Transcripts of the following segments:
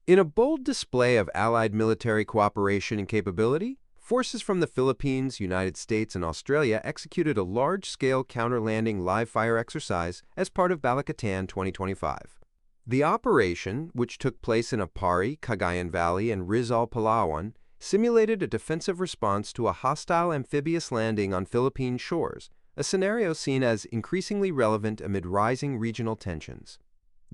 In a bold display of Allied military cooperation and capability, forces from the Philippines, United States, and Australia executed a large-scale counter-landing live-fire exercise as part of Balikatan 2025. The operation, which took place in Apari, Cagayan Valley, and Rizal, Palawan, simulated a defensive response to a hostile amphibious landing on Philippine shores, a scenario seen as increasingly relevant amid rising regional tensions.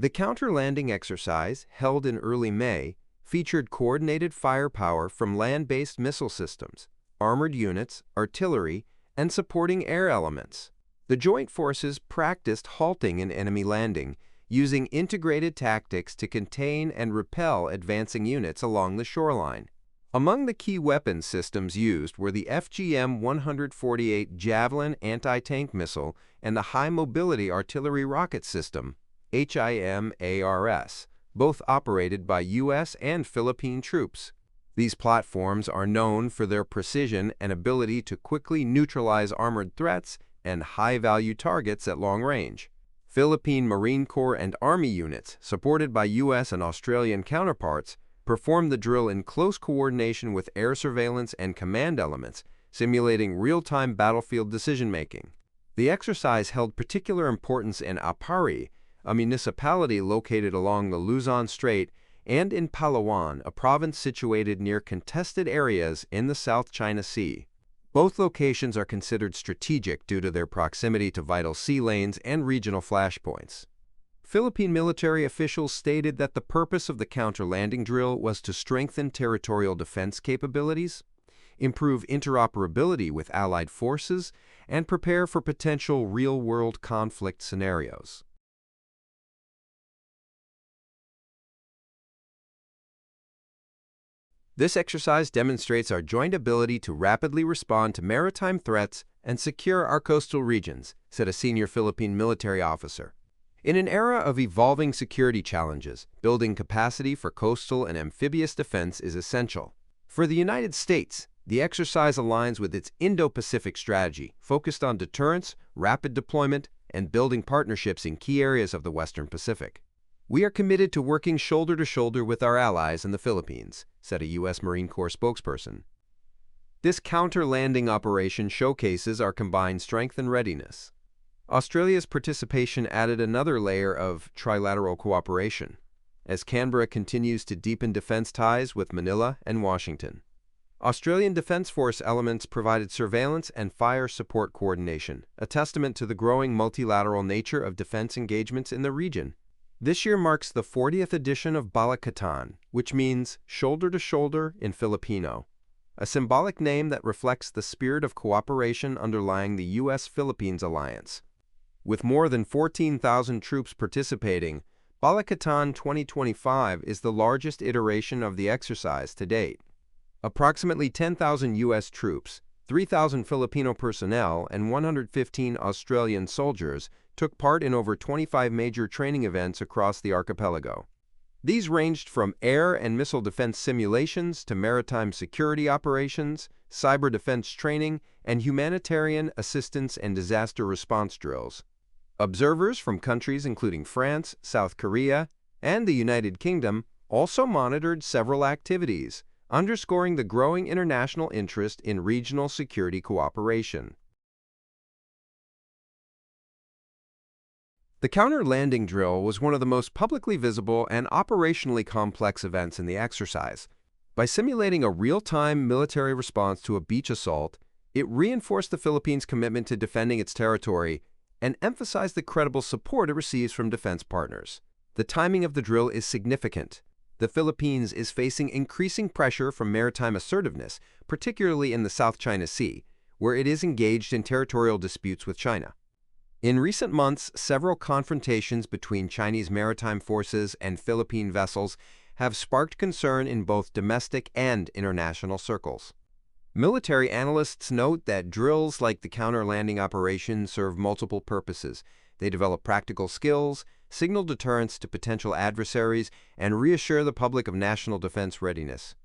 The counter-landing exercise, held in early May, featured coordinated firepower from land-based missile systems, armored units, artillery, and supporting air elements. The joint forces practiced halting an enemy landing, using integrated tactics to contain and repel advancing units along the shoreline. Among the key weapons systems used were the FGM-148 Javelin anti-tank missile and the High Mobility Artillery Rocket System, HIMARS, both operated by U.S. and Philippine troops. These platforms are known for their precision and ability to quickly neutralize armored threats and high-value targets at long range. Philippine Marine Corps and Army units, supported by U.S. and Australian counterparts, performed the drill in close coordination with air surveillance and command elements, simulating real-time battlefield decision-making. The exercise held particular importance in Apari, a municipality located along the Luzon Strait, and in Palawan, a province situated near contested areas in the South China Sea. Both locations are considered strategic due to their proximity to vital sea lanes and regional flashpoints. Philippine military officials stated that the purpose of the counter-landing drill was to strengthen territorial defense capabilities, improve interoperability with allied forces, and prepare for potential real-world conflict scenarios. This exercise demonstrates our joint ability to rapidly respond to maritime threats and secure our coastal regions, said a senior Philippine military officer. In an era of evolving security challenges, building capacity for coastal and amphibious defense is essential. For the United States, the exercise aligns with its Indo-Pacific strategy, focused on deterrence, rapid deployment, and building partnerships in key areas of the Western Pacific. We are committed to working shoulder to shoulder with our allies in the Philippines, said a U.S. Marine Corps spokesperson. This counter-landing operation showcases our combined strength and readiness. Australia's participation added another layer of trilateral cooperation, as Canberra continues to deepen defense ties with Manila and Washington. Australian Defence Force elements provided surveillance and fire support coordination, a testament to the growing multilateral nature of defense engagements in the region. This year marks the 40th edition of Balikatan, which means shoulder to shoulder in Filipino, a symbolic name that reflects the spirit of cooperation underlying the U.S. Philippines alliance. With more than 14,000 troops participating, Balikatan 2025 is the largest iteration of the exercise to date. Approximately 10,000 U.S. troops, 3,000 Filipino personnel, and 115 Australian soldiers took part in over 25 major training events across the archipelago. These ranged from air and missile defense simulations to maritime security operations, cyber defense training, and humanitarian assistance and disaster response drills. Observers from countries including France, South Korea, and the United Kingdom also monitored several activities, underscoring the growing international interest in regional security cooperation. The counter-landing drill was one of the most publicly visible and operationally complex events in the exercise. By simulating a real-time military response to a beach assault, it reinforced the Philippines' commitment to defending its territory and emphasized the credible support it receives from defense partners. The timing of the drill is significant. The Philippines is facing increasing pressure from maritime assertiveness, particularly in the South China Sea, where it is engaged in territorial disputes with China. In recent months, several confrontations between Chinese maritime forces and Philippine vessels have sparked concern in both domestic and international circles. Military analysts note that drills like the counter-landing operation serve multiple purposes. They develop practical skills, signal deterrence to potential adversaries, and reassure the public of national defense readiness.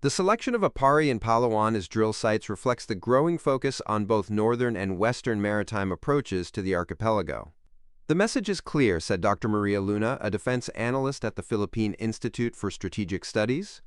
The selection of Apari and Palawan as drill sites reflects the growing focus on both northern and western maritime approaches to the archipelago. The message is clear, said Dr. Maria Luna, a defense analyst at the Philippine Institute for Strategic Studies.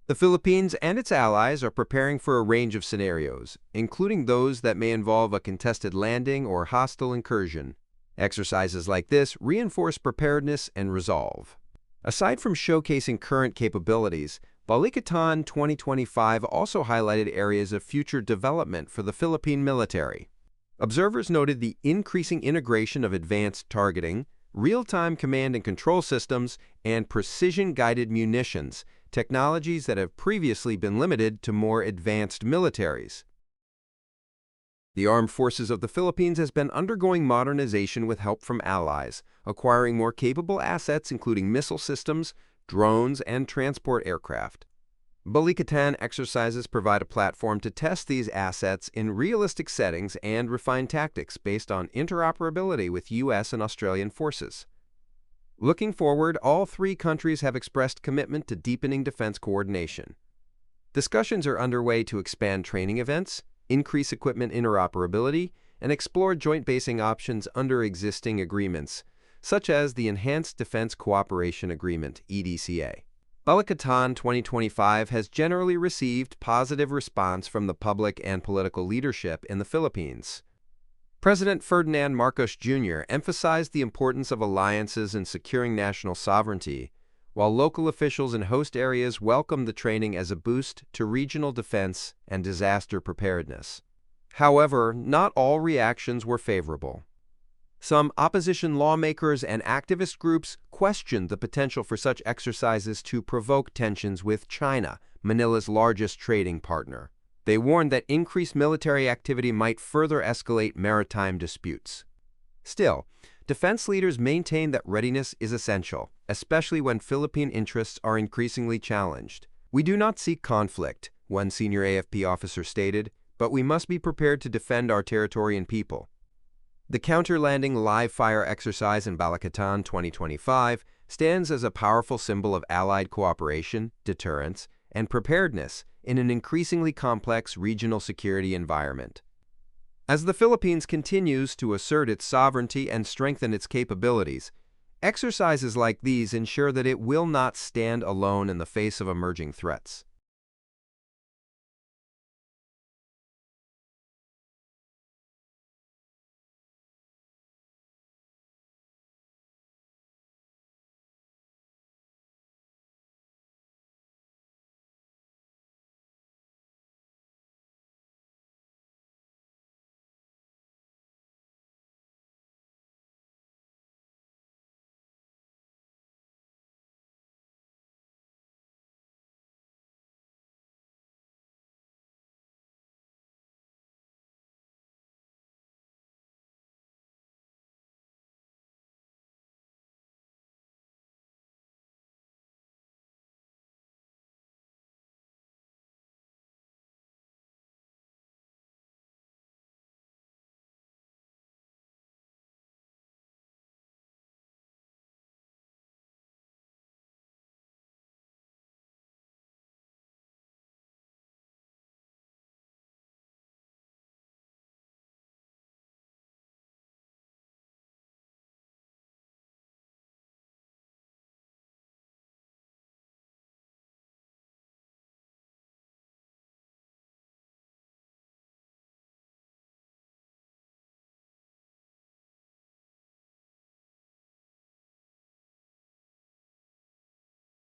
The Philippines and its allies are preparing for a range of scenarios, including those that may involve a contested landing or hostile incursion. Exercises like this reinforce preparedness and resolve. Aside from showcasing current capabilities, Balikatan 2025 also highlighted areas of future development for the Philippine military. Observers noted the increasing integration of advanced targeting, real-time command and control systems, and precision-guided munitions, technologies that have previously been limited to more advanced militaries. The armed forces of the Philippines has been undergoing modernization with help from allies, acquiring more capable assets including missile systems, drones, and transport aircraft. Balikatan exercises provide a platform to test these assets in realistic settings and refine tactics based on interoperability with U.S. and Australian forces. Looking forward, all three countries have expressed commitment to deepening defense coordination. Discussions are underway to expand training events, increase equipment interoperability, and explore joint basing options under existing agreements, such as the Enhanced Defense Cooperation Agreement, EDCA. Balikatan 2025 has generally received positive response from the public and political leadership in the Philippines. President Ferdinand Marcos Jr. emphasized the importance of alliances in securing national sovereignty, while local officials in host areas welcomed the training as a boost to regional defense and disaster preparedness. However, not all reactions were favorable. Some opposition lawmakers and activist groups questioned the potential for such exercises to provoke tensions with China, Manila's largest trading partner. They warned that increased military activity might further escalate maritime disputes. Still, defense leaders maintain that readiness is essential, especially when Philippine interests are increasingly challenged. "We do not seek conflict," one senior AFP officer stated, "but we must be prepared to defend our territory and people." The counter-landing live-fire exercise in Balikatan 2025 stands as a powerful symbol of Allied cooperation, deterrence, and preparedness in an increasingly complex regional security environment. As the Philippines continues to assert its sovereignty and strengthen its capabilities, exercises like these ensure that it will not stand alone in the face of emerging threats.